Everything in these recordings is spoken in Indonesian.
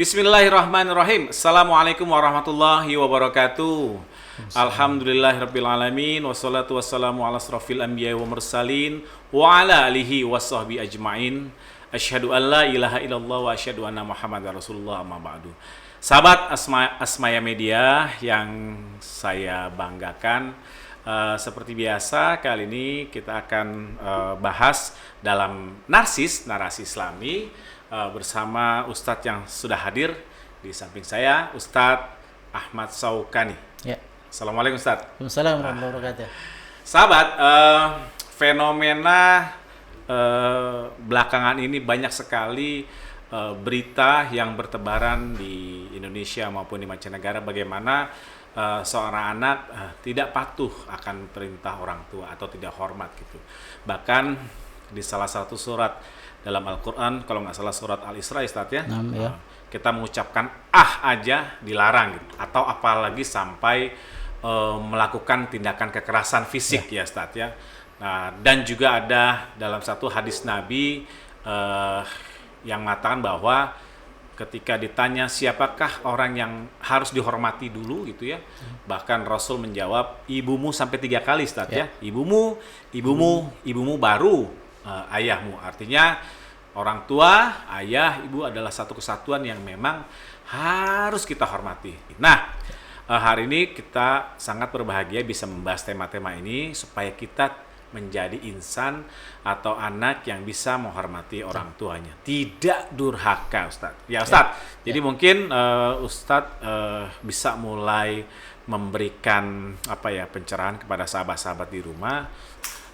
Bismillahirrahmanirrahim. Assalamualaikum warahmatullahi wabarakatuh. Alhamdulillahirabbil alamin wassalatu wassalamu ala asrofil anbiya'i wa mursalin wa ala alihi washabbi ajmain. Asyhadu an la ilaha illallah wa asyhadu anna Muhammadar Rasulullah amma ba'du. Sahabat Asmaya Media yang saya banggakan, seperti biasa kali ini kita akan bahas dalam narasi Islami bersama Ustadz yang sudah hadir di samping saya, Ustadz Ahmad Saukani. Ya. Assalamualaikum Ustadz. Waalaikumsalam warahmatullahi wabarakatuh. Sahabat, fenomena belakangan ini banyak sekali berita yang bertebaran di Indonesia maupun di mancanegara bagaimana seorang anak tidak patuh akan perintah orang tua atau tidak hormat gitu. Bahkan di salah satu surat dalam Al-Quran, kalau nggak salah surat Al-Isra, Ustadz ya, Ya. kita mengucapkan aja dilarang gitu. Atau apalagi sampai melakukan tindakan kekerasan fisik ya Ustadz ya. Nah, dan juga ada dalam satu hadis Nabi yang mengatakan bahwa ketika ditanya siapakah orang yang harus dihormati dulu gitu ya, bahkan Rasul menjawab ibumu sampai 3 kali Ustadz ya. Ibumu baru ayahmu. Artinya orang tua, ayah, ibu adalah satu kesatuan yang memang harus kita hormati. Nah, hari ini kita sangat berbahagia bisa membahas tema-tema ini supaya kita menjadi insan atau anak yang bisa menghormati orang tuanya, tidak durhaka, Ustadz. Ya Ustadz, jadi mungkin Ustadz bisa mulai memberikan pencerahan kepada sahabat-sahabat di rumah,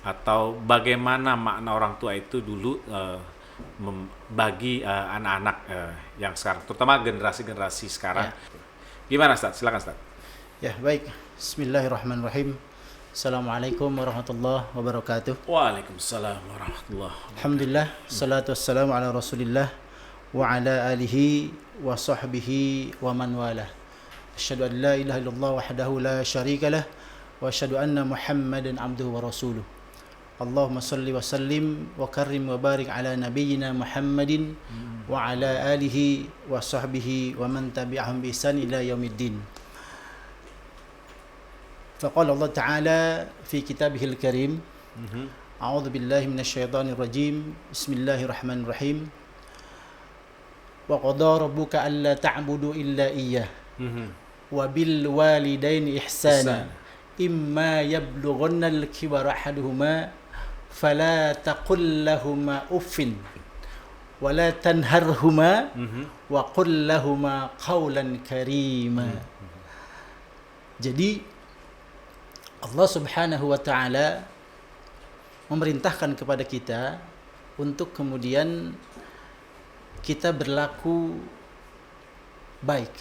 atau bagaimana makna orang tua itu dulu bagi anak-anak yang sekarang, terutama generasi-generasi sekarang. Gimana Ustadz? Silakan Ustadz. Ya, baik. Bismillahirrahmanirrahim. Assalamualaikum warahmatullahi wabarakatuh. Waalaikumsalam warahmatullahi wabarakatuh. Alhamdulillah, salatu wassalamu ala Rasulillah wa ala alihi wa sahbihi wa man walah. Asyhadu an la ilaha illallah wahdahu la syarika lah wa asyhadu anna Muhammadan abduhu wa rasuluh. Allahumma salli wa sallim wa karrim wa barik ala nabiyyina Muhammadin wa ala alihi wa sahbihi wa man tabi'ahum bi ihsan ila yaumiddin. Faqala Allah Ta'ala fi kitabihil karim, a'udzu billahi minasyaitonir rajim. Bismillahirrahmanirrahim. Wa qada rabbuka alla ta'budu illa iyyah wa bil walidaini ihsana imma yablughanna al-kibara ahaduhuma fala taqul lahumā uffin wa la tanharhumā wa qul lahumā qawlan karīmā. Jadi Allah Subhanahu wa taala memerintahkan kepada kita untuk kemudian kita berlaku baik,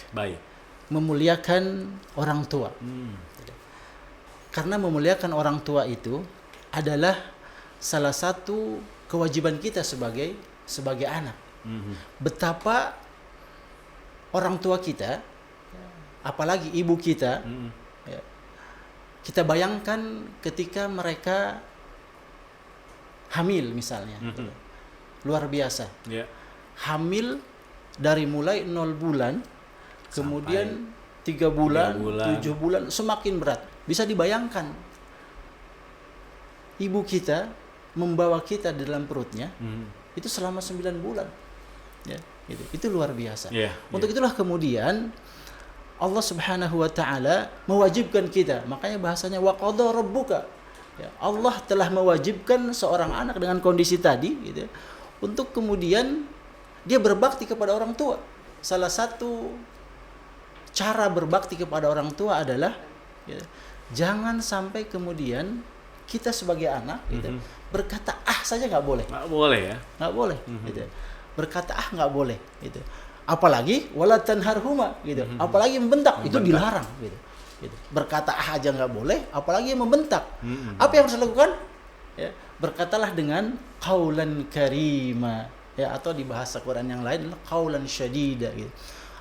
memuliakan orang tua. Karena memuliakan orang tua itu adalah salah satu kewajiban kita sebagai anak. Betapa orang tua kita, apalagi ibu kita, kita bayangkan ketika mereka hamil misalnya, luar biasa. Hamil dari mulai 0 bulan, kemudian 3 bulan, 7 bulan, semakin berat. Bisa dibayangkan ibu kita membawa kita di dalam perutnya itu selama 9 bulan. Ya, itu luar biasa. Untuk itulah kemudian Allah Subhanahu wa taala mewajibkan kita. Makanya bahasanya wa qada rabbuka. Ya, Allah telah mewajibkan seorang anak dengan kondisi tadi gitu, untuk kemudian dia berbakti kepada orang tua. Salah satu cara berbakti kepada orang tua adalah jangan sampai kemudian kita sebagai anak berkata saja nggak boleh. Nggak boleh ya? Nggak boleh. Gitu. Berkata nggak boleh. Gitu. Apalagi wala tanharhuma. Gitu. Apalagi membentak itu dilarang. Gitu. Berkata aja nggak boleh, apalagi membentak. Apa yang harus dilakukan? Ya, berkatalah dengan qaulan karima. Ya, atau di bahasa Quran yang lain adalah qaulan syadida. Gitu.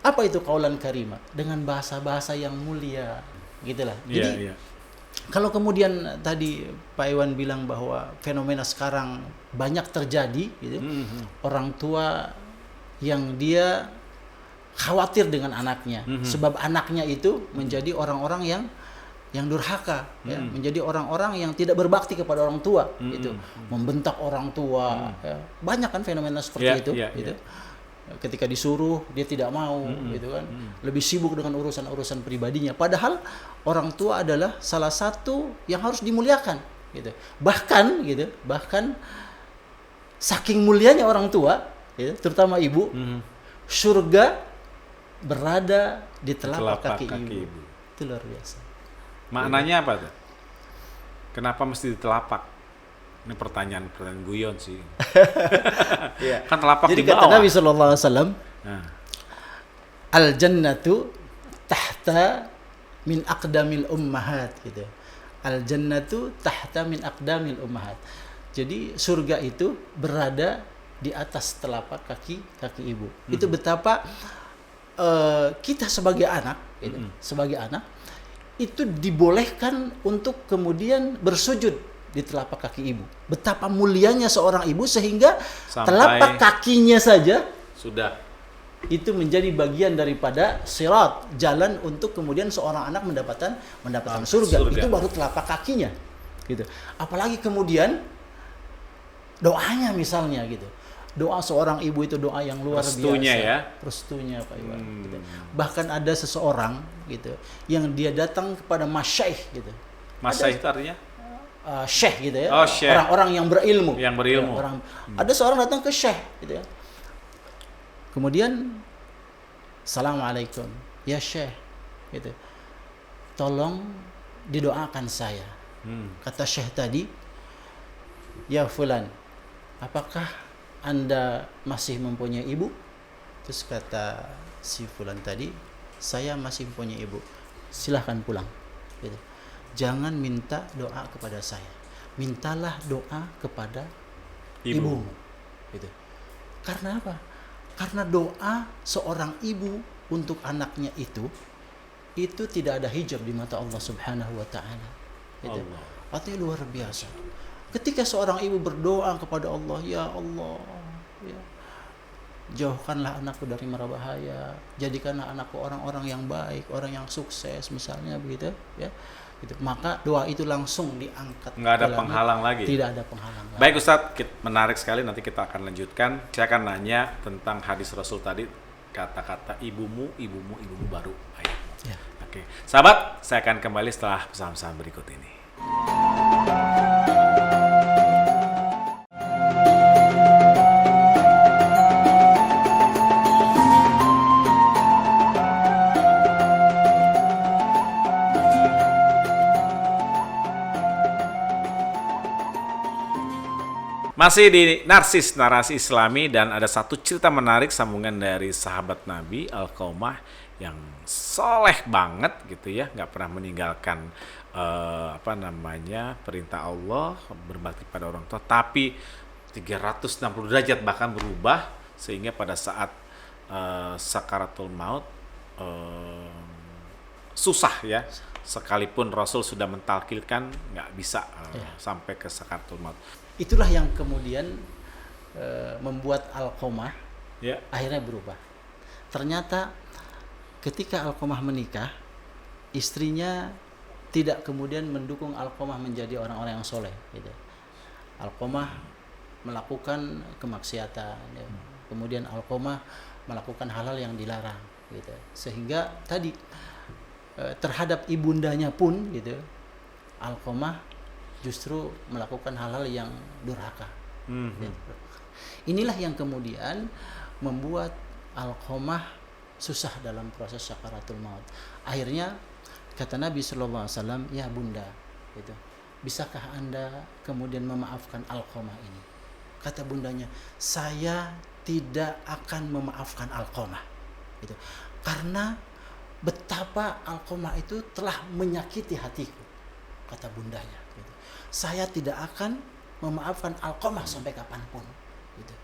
Apa itu qaulan karima? Dengan bahasa-bahasa yang mulia. Gitulah. Jadi kalau kemudian tadi Pak Iwan bilang bahwa fenomena sekarang banyak terjadi gitu, orang tua yang dia khawatir dengan anaknya, sebab anaknya itu menjadi orang-orang yang durhaka, ya, menjadi orang-orang yang tidak berbakti kepada orang tua, gitu, membentak orang tua, ya. Banyak kan fenomena seperti itu, gitu. Ketika disuruh dia tidak mau, gitu kan, lebih sibuk dengan urusan-urusan pribadinya. Padahal orang tua adalah salah satu yang harus dimuliakan, gitu. Bahkan saking mulianya orang tua, gitu, terutama ibu, surga berada di telapak kaki ibu. Itu luar biasa. Maknanya apa tuh? Kenapa mesti di telapak? Ini pertanyaan guyon sih. Kan telapak Jadi di bawah. kata Nabi SAW, al jannatu tahta min aqdamil ummahat, gitu. Al jannatu tahta min aqdamil ummahat. Jadi surga itu berada di atas telapak kaki ibu. Itu betapa kita sebagai anak, gitu, sebagai anak itu dibolehkan untuk kemudian bersujud di telapak kaki ibu. Betapa mulianya seorang ibu sehingga sampai telapak kakinya saja sudah itu menjadi bagian daripada sirat, jalan untuk kemudian seorang anak mendapatkan surga. Itu baru telapak kakinya, gitu. Apalagi kemudian doanya misalnya, gitu. Doa seorang ibu itu doa yang luar biasa. Restunya Pak Iwan. Gitu. Bahkan ada seseorang, gitu, yang dia datang kepada masyaikh, gitu. Masyaikh itu artinya? Syekh, gitu ya. Syekh. Orang-orang yang berilmu. Yang berilmu. Ya, ada seorang datang ke syekh, gitu ya. Kemudian Assalamualaikum, ya syekh, gitu. Tolong didoakan saya. Kata syekh tadi, ya fulan, apakah Anda masih mempunyai ibu? Terus kata si fulan tadi, saya masih mempunyai ibu. Silahkan pulang, gitu. Jangan minta doa kepada saya, mintalah doa kepada ibumu, gitu. Karena apa? Karena doa seorang ibu untuk anaknya itu tidak ada hijab di mata Allah Subhanahu wa taala. Gitu. Artinya luar biasa. Ketika seorang ibu berdoa kepada Allah, ya Allah, ya, jauhkanlah anakku dari mara bahaya, jadikanlah anakku orang-orang yang baik, orang yang sukses, misalnya begitu, ya. Gitu. Maka doa itu langsung diangkat. Nggak ada penghalang lagi. Tidak ada penghalang. Baik Ustadz, menarik sekali. Nanti kita akan lanjutkan. Saya akan nanya tentang hadis Rasul tadi, kata-kata ibumu baru ayatmu. Ya. Oke, sahabat, saya akan kembali setelah pesan-pesan berikut ini. Masih di Narsis Narasi Islami, dan ada satu cerita menarik sambungan dari sahabat Nabi Alqamah yang soleh banget, gitu ya, nggak pernah meninggalkan perintah Allah, berbakti pada orang tua, tapi 360 derajat bahkan berubah, sehingga pada saat sakaratul maut susah ya, sekalipun Rasul sudah mentalkilkan nggak bisa sampai ke sakaratul maut. Itulah yang kemudian membuat Alqamah akhirnya berubah. Ternyata ketika Alqamah menikah, istrinya tidak kemudian mendukung Alqamah menjadi orang-orang yang soleh, gitu. Alqamah melakukan kemaksiatan, ya. Kemudian Alqamah melakukan hal-hal yang dilarang, gitu. Sehingga tadi terhadap ibundanya pun, gitu, Alqamah justru melakukan hal-hal yang durhaka. Inilah yang kemudian membuat Alqamah susah dalam proses sakaratul maut. Akhirnya kata Nabi SAW, ya bunda, gitu, bisakah anda kemudian memaafkan Alqamah ini? Kata bundanya, saya tidak akan memaafkan Alqamah, gitu, karena betapa Alqamah itu telah menyakiti hatiku. Kata bundanya, gitu. Saya tidak akan memaafkan Alqamah sampai kapanpun, gitu.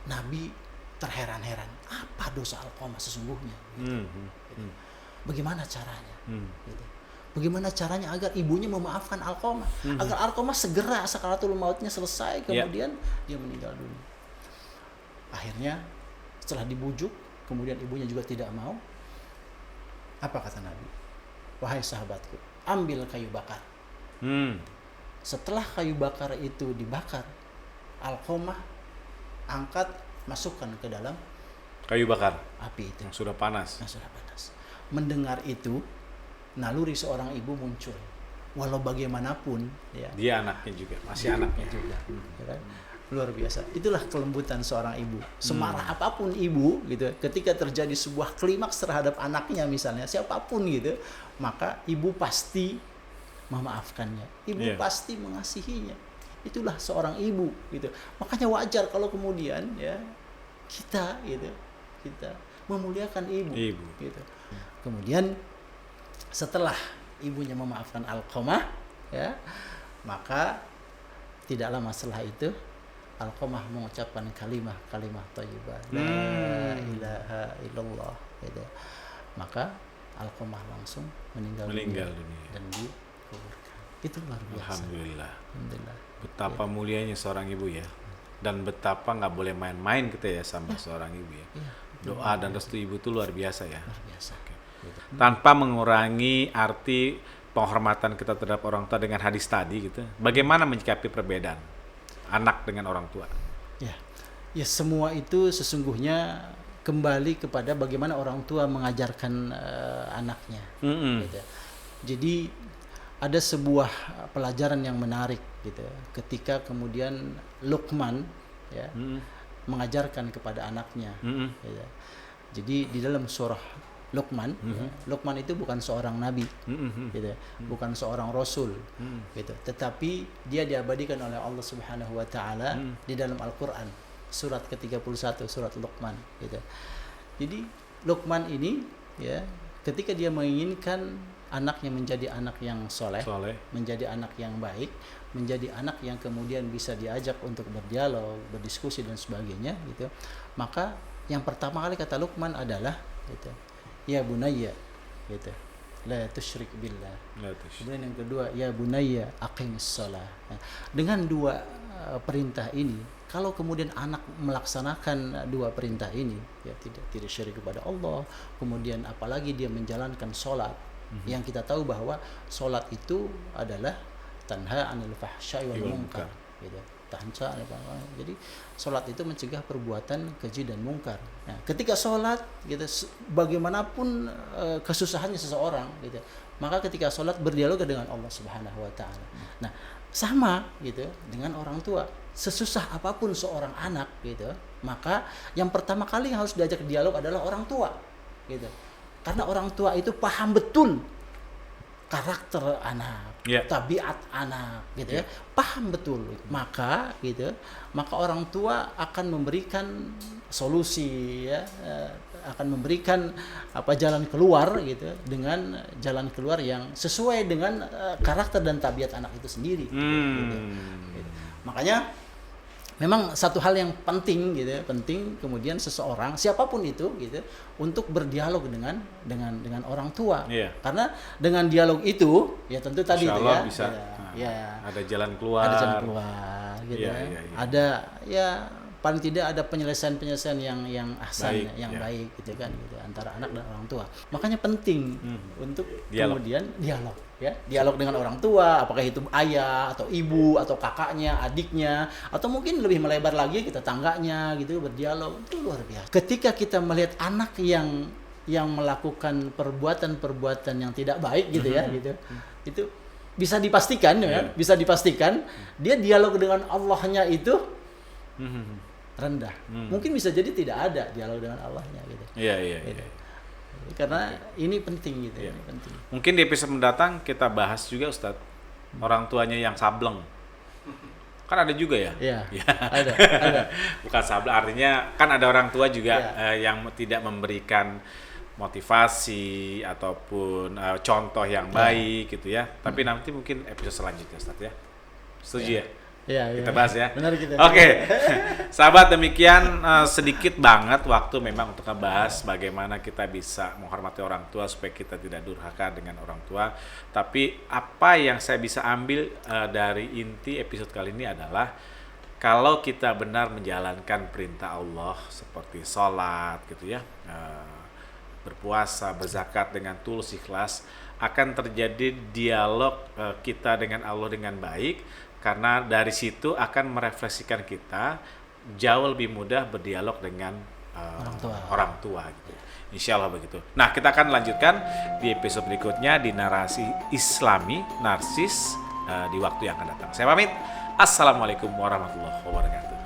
Nabi terheran-heran, apa dosa Alqamah sesungguhnya, gitu. Bagaimana caranya, gitu. Bagaimana caranya agar ibunya memaafkan Alqamah, agar Alqamah segera sakaratul mautnya selesai, kemudian dia meninggal dunia. Akhirnya setelah dibujuk, kemudian ibunya juga tidak mau, apa kata Nabi? Wahai sahabatku, ambil kayu bakar. Setelah kayu bakar itu dibakar, Alqamah angkat, masukkan ke dalam kayu bakar api itu yang sudah panas. Mendengar itu, naluri seorang ibu muncul. Walau bagaimanapun, ya, Dia anaknya juga, masih anaknya juga, ya kan? Luar biasa. Itulah kelembutan seorang ibu. Semarah apapun ibu, gitu, ketika terjadi sebuah klimaks terhadap anaknya misalnya, siapapun gitu, maka ibu pasti memaafkannya. Ibu pasti mengasihinya. Itulah seorang ibu, gitu. Makanya wajar kalau kemudian ya kita memuliakan ibu. Gitu. Kemudian setelah ibunya memaafkan Alqamah, ya, maka tidak lama setelah itu Alqamah mengucapkan kalimat thayyibah, la ilaha illallah, gitu. Maka Alqamah langsung meninggal dunia dan dikuburkan. Itu luar biasa. Alhamdulillah. Betapa mulianya seorang ibu ya, dan betapa nggak boleh main-main kita ya sama seorang ibu ya. Doa dan restu ibu itu luar biasa ya. Luar biasa. Tanpa mengurangi arti penghormatan kita terhadap orang tua dengan hadis tadi gitu. Bagaimana menyikapi perbedaan anak dengan orang tua? Ya semua itu sesungguhnya kembali kepada bagaimana orang tua mengajarkan anaknya. Gitu. Jadi ada sebuah pelajaran yang menarik gitu. Ketika kemudian Luqman ya mengajarkan kepada anaknya. Gitu. Jadi di dalam surah Luqman, ya, Luqman itu bukan seorang nabi, gitu, bukan seorang rasul, gitu. Tetapi dia diabadikan oleh Allah Subhanahu Wa Taala di dalam Al-Quran, surat ke-31, surat Luqman, gitu. Jadi Luqman ini, ya, ketika dia menginginkan anaknya menjadi anak yang soleh, menjadi anak yang baik, menjadi anak yang kemudian bisa diajak untuk berdialog, berdiskusi dan sebagainya, gitu. Maka yang pertama kali kata Luqman adalah, gitu, ya bunayya, gitu, la tusyrik billah. Kemudian yang kedua, ya bunayya aqimis shalah. Dengan dua perintah ini, kalau kemudian anak melaksanakan dua perintah ini, ya tidak syirik kepada Allah, kemudian apalagi dia menjalankan sholat, yang kita tahu bahwa sholat itu adalah tanha anil fahsya'i wal munkar, gitu. Jadi sholat itu mencegah perbuatan keji dan mungkar. Nah, ketika sholat, gitu, bagaimanapun kesusahannya seseorang, gitu, maka ketika sholat berdialog dengan Allah Subhanahu Wa Taala. Nah, sama gitu dengan orang tua. Sesusah apapun seorang anak, gitu, maka yang pertama kali yang harus diajak dialog adalah orang tua, gitu. Karena orang tua itu paham betul karakter anak, tabiat anak, gitu, ya, paham betul. Maka gitu, maka orang tua akan memberikan solusi, ya, akan memberikan jalan keluar, gitu, dengan jalan keluar yang sesuai dengan karakter dan tabiat anak itu sendiri. Gitu. Makanya memang satu hal yang penting, gitu, penting kemudian seseorang siapapun itu, gitu, untuk berdialog dengan orang tua. Karena dengan dialog itu, ya tentu tadi itu ya, bisa, ya ada jalan keluar, gitu. Ada ya paling tidak ada penyelesaian yang ahsan, baik, gitu kan, gitu, antara anak dan orang tua. Makanya penting untuk kemudian dialog. Ya, dialog dengan orang tua, apakah itu ayah atau ibu atau kakaknya, adiknya, atau mungkin lebih melebar lagi kita tetangganya, gitu, berdialog. Itu luar biasa. Ketika kita melihat anak yang melakukan perbuatan yang tidak baik, gitu ya, gitu, itu bisa dipastikan, ya, bisa dipastikan dia dialog dengan Allahnya itu rendah. Mungkin bisa jadi tidak ada dialog dengan Allahnya, gitu. Iya. Karena ini penting, gitu. Ini penting. Mungkin di episode mendatang kita bahas juga, Ustadz, orang tuanya yang sableng. Kan ada juga ya? Iya. Ada. Bukan sableng, artinya kan ada orang tua juga yang tidak memberikan motivasi ataupun contoh yang baik, gitu ya. Tapi nanti mungkin episode selanjutnya, Ustadz, ya. Setuju ya? Kita bahas ya. Benar kita. Oke. Sahabat, demikian sedikit banget waktu memang untuk ngebahas bagaimana kita bisa menghormati orang tua supaya kita tidak durhaka dengan orang tua. Tapi apa yang saya bisa ambil dari inti episode kali ini adalah kalau kita benar menjalankan perintah Allah seperti sholat, gitu ya, berpuasa, berzakat dengan tulus ikhlas, akan terjadi dialog kita dengan Allah dengan baik, karena dari situ akan merefleksikan kita jauh lebih mudah berdialog dengan orang tua gitu. Insya Allah begitu. Nah, kita akan lanjutkan di episode berikutnya di narasi Islami narsis di waktu yang akan datang. Saya pamit. Assalamualaikum warahmatullahi wabarakatuh.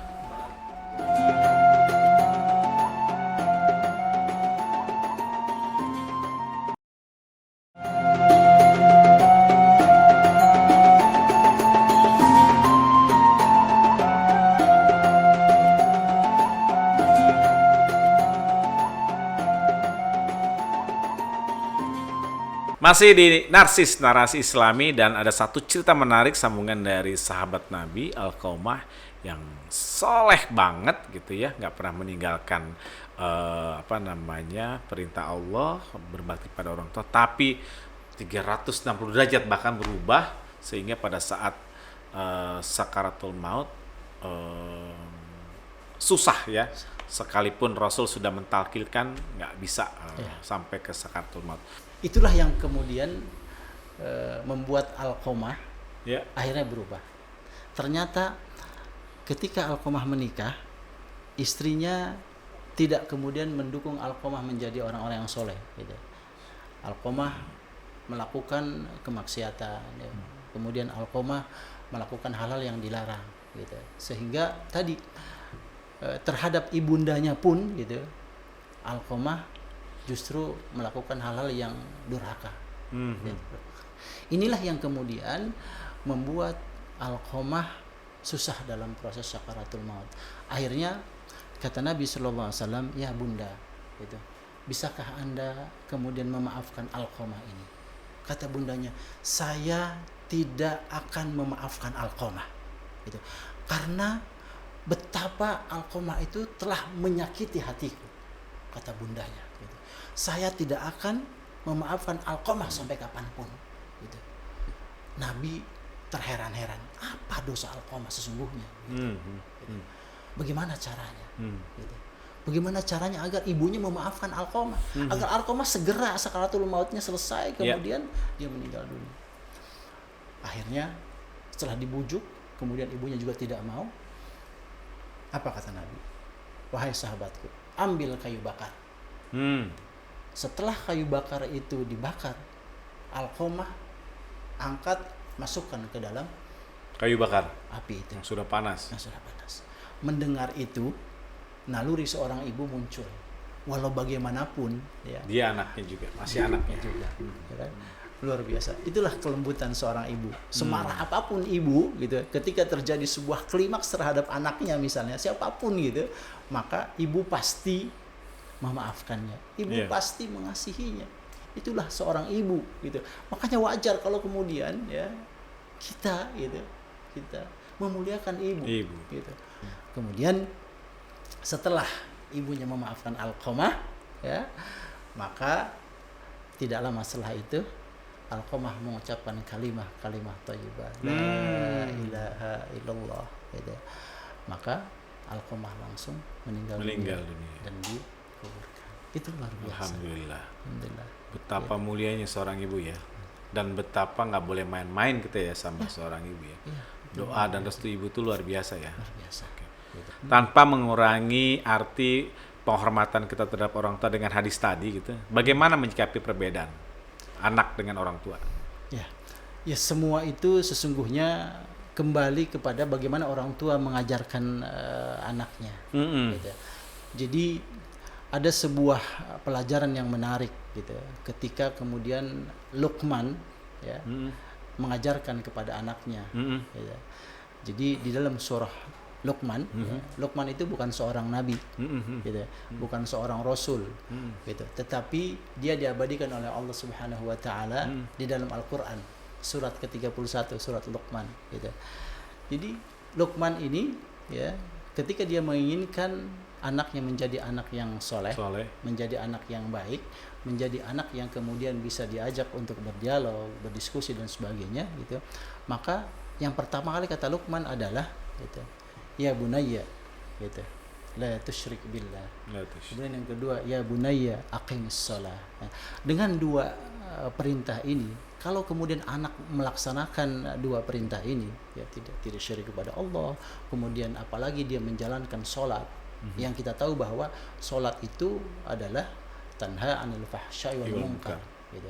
Masih di Narsis Narasi Islami, dan ada satu cerita menarik sambungan dari sahabat Nabi Alqamah yang soleh banget gitu ya, nggak pernah meninggalkan perintah Allah, berbakti pada orang tua, tapi 360 derajat bahkan berubah, sehingga pada saat sakaratul maut susah ya, sekalipun Rasul sudah mentalkilkan nggak bisa sampai ke sakaratul maut. Itulah yang kemudian membuat Alqamah akhirnya berubah. Ternyata ketika Alqamah menikah, istrinya tidak kemudian mendukung Alqamah menjadi orang-orang yang soleh gitu. Alqamah melakukan kemaksiatan ya. Kemudian Alqamah melakukan hal-hal yang dilarang gitu. Sehingga tadi terhadap ibundanya pun gitu, Alqamah justru melakukan hal-hal yang durhaka. Inilah yang kemudian membuat Alqamah susah dalam proses sakaratul maut. Akhirnya kata Nabi SAW, ya bunda, gitu, bisakah anda kemudian memaafkan Alqamah ini? Kata bundanya, saya tidak akan memaafkan Alqamah, gitu, karena betapa Alqamah itu telah menyakiti hatiku. Kata bundanya, gitu, saya tidak akan memaafkan Alqamah sampai kapanpun. Gitu. Nabi terheran-heran, apa dosa Alqamah sesungguhnya? Gitu. Gitu. Bagaimana caranya? Gitu. Bagaimana caranya agar ibunya memaafkan Alqamah, agar Alqamah segera sakaratul mautnya selesai, kemudian dia meninggal dunia. Akhirnya setelah dibujuk, kemudian ibunya juga tidak mau. Apa kata Nabi? Wahai sahabatku, ambil kayu bakar. Setelah kayu bakar itu dibakar, Alqamah angkat, masukkan ke dalam kayu bakar api itu yang sudah panas. Mendengar itu, naluri seorang ibu muncul. Walau bagaimanapun ya, dia anaknya juga, masih anaknya juga, ya kan? Luar biasa. Itulah kelembutan seorang ibu. Semarah apapun ibu gitu, ketika terjadi sebuah klimaks terhadap anaknya misalnya, siapapun gitu, maka ibu pasti memaafkannya. Ibu pasti mengasihinya. Itulah seorang ibu gitu. Makanya wajar kalau kemudian ya kita memuliakan ibu. Gitu. Kemudian setelah ibunya memaafkan Alqamah ya, maka tidak lama setelah itu Alqamah mengucapkan kalimat thayyibah, la ilaha illallah gitu. Maka Alqamah langsung meninggal dunia dan dikuburkan. Itu luar biasa. Alhamdulillah. Betapa mulianya seorang ibu ya, dan betapa nggak boleh main-main kita ya sama seorang ibu ya. Doa dan restu ibu itu luar biasa ya. Luar biasa. Tanpa mengurangi arti penghormatan kita terhadap orang tua dengan hadis tadi gitu. Bagaimana menyikapi perbedaan anak dengan orang tua? Ya semua itu sesungguhnya kembali kepada bagaimana orang tua mengajarkan anaknya. Gitu. Jadi ada sebuah pelajaran yang menarik gitu, ketika kemudian Luqman ya mengajarkan kepada anaknya. Gitu. Jadi di dalam surah Luqman, Luqman itu bukan seorang nabi, gitu, bukan seorang rasul, gitu. Tetapi dia diabadikan oleh Allah Subhanahu Wa Taala di dalam Al-Quran, surat ke-31, surat Luqman, gitu. Jadi Luqman ini, ya, ketika dia menginginkan anaknya menjadi anak yang soleh, menjadi anak yang baik, menjadi anak yang kemudian bisa diajak untuk berdialog, berdiskusi dan sebagainya, gitu. Maka yang pertama kali kata Luqman adalah, gitu, ya bunayya, gitu, la tusyrik billah. La tusyrik. Kemudian yang kedua, ya bunayya aqimis shalah. Dengan dua perintah ini, kalau kemudian anak melaksanakan dua perintah ini, ya tidak syirik kepada Allah, kemudian apalagi dia menjalankan sholat, yang kita tahu bahwa sholat itu adalah tanha 'anil fahsya'i wal munkar, gitu.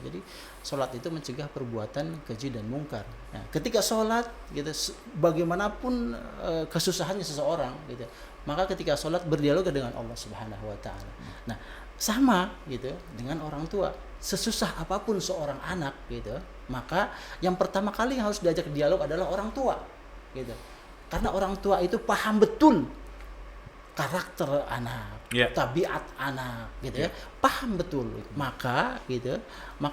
Jadi sholat itu mencegah perbuatan keji dan mungkar. Nah, ketika sholat, gitu, bagaimanapun kesusahannya seseorang, gitu, maka ketika sholat berdialog dengan Allah Subhanahu Wa Taala. Nah, sama gitu dengan orang tua. Sesusah apapun seorang anak, gitu, maka yang pertama kali yang harus diajak dialog adalah orang tua, gitu. Karena orang tua itu paham betul karakter anak, tabiat anak, gitu ya, paham betul. Maka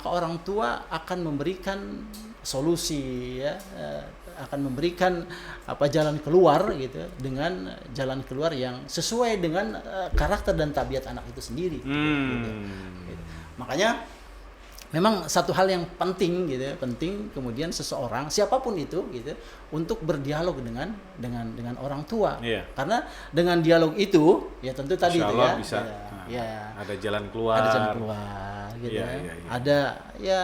orang tua akan memberikan solusi, ya, akan memberikan jalan keluar, gitu, dengan jalan keluar yang sesuai dengan karakter dan tabiat anak itu sendiri. Gitu. Makanya memang satu hal yang penting, gitu, penting kemudian seseorang siapapun itu, gitu, untuk berdialog dengan orang tua. Karena dengan dialog itu, ya tentu tadi itu ya, bisa, ada jalan keluar. Ada jalan keluar, gitu. Ada ya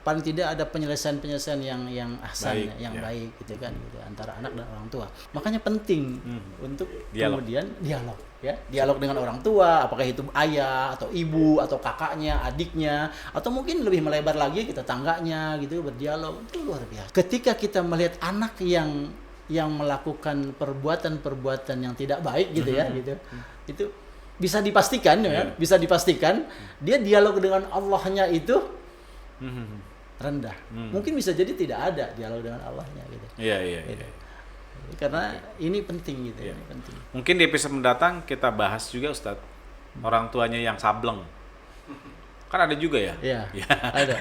paling tidak ada penyelesaian yang ahsan, baik, gitu kan, gitu, antara anak dan orang tua. Makanya penting untuk kemudian dialog. Ya, dialog dengan orang tua, apakah itu ayah atau ibu atau kakaknya, adiknya, atau mungkin lebih melebar lagi kita tetangganya, gitu, berdialog. Itu luar biasa. Ketika kita melihat anak yang melakukan perbuatan yang tidak baik, gitu ya, gitu, itu bisa dipastikan, ya, bisa dipastikan dia dialog dengan Allahnya itu rendah. Mungkin bisa jadi tidak ada dialog dengan Allahnya, gitu. Iya. Karena ini penting, gitu. Ini penting. Mungkin di episode mendatang kita bahas juga, Ustadz, orang tuanya yang sableng. Kan ada juga ya? Iya. Ada.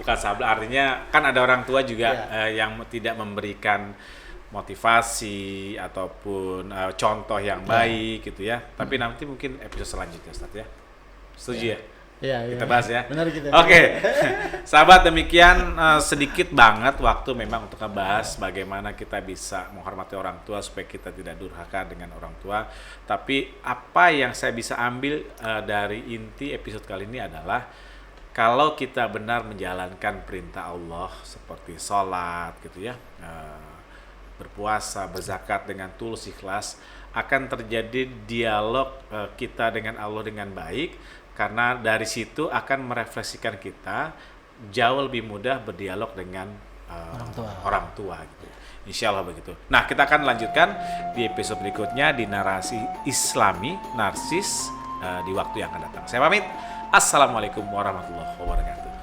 Bukan sableng, artinya kan ada orang tua juga yang tidak memberikan motivasi ataupun contoh yang baik, gitu ya. Tapi nanti mungkin episode selanjutnya, Ustadz, ya. Setuju ya? Kita bahas ya. Benar kita. Oke. Sahabat, demikian sedikit banget waktu memang untuk ngebahas bagaimana kita bisa menghormati orang tua supaya kita tidak durhaka dengan orang tua. Tapi apa yang saya bisa ambil dari inti episode kali ini adalah kalau kita benar menjalankan perintah Allah seperti sholat, gitu ya, berpuasa, berzakat dengan tulus ikhlas, akan terjadi dialog kita dengan Allah dengan baik. Karena dari situ akan merefleksikan kita jauh lebih mudah berdialog dengan orang tua gitu. Insya Allah begitu. Nah, kita akan lanjutkan di episode berikutnya di narasi Islami narsis di waktu yang akan datang. Saya pamit. Assalamualaikum warahmatullahi wabarakatuh.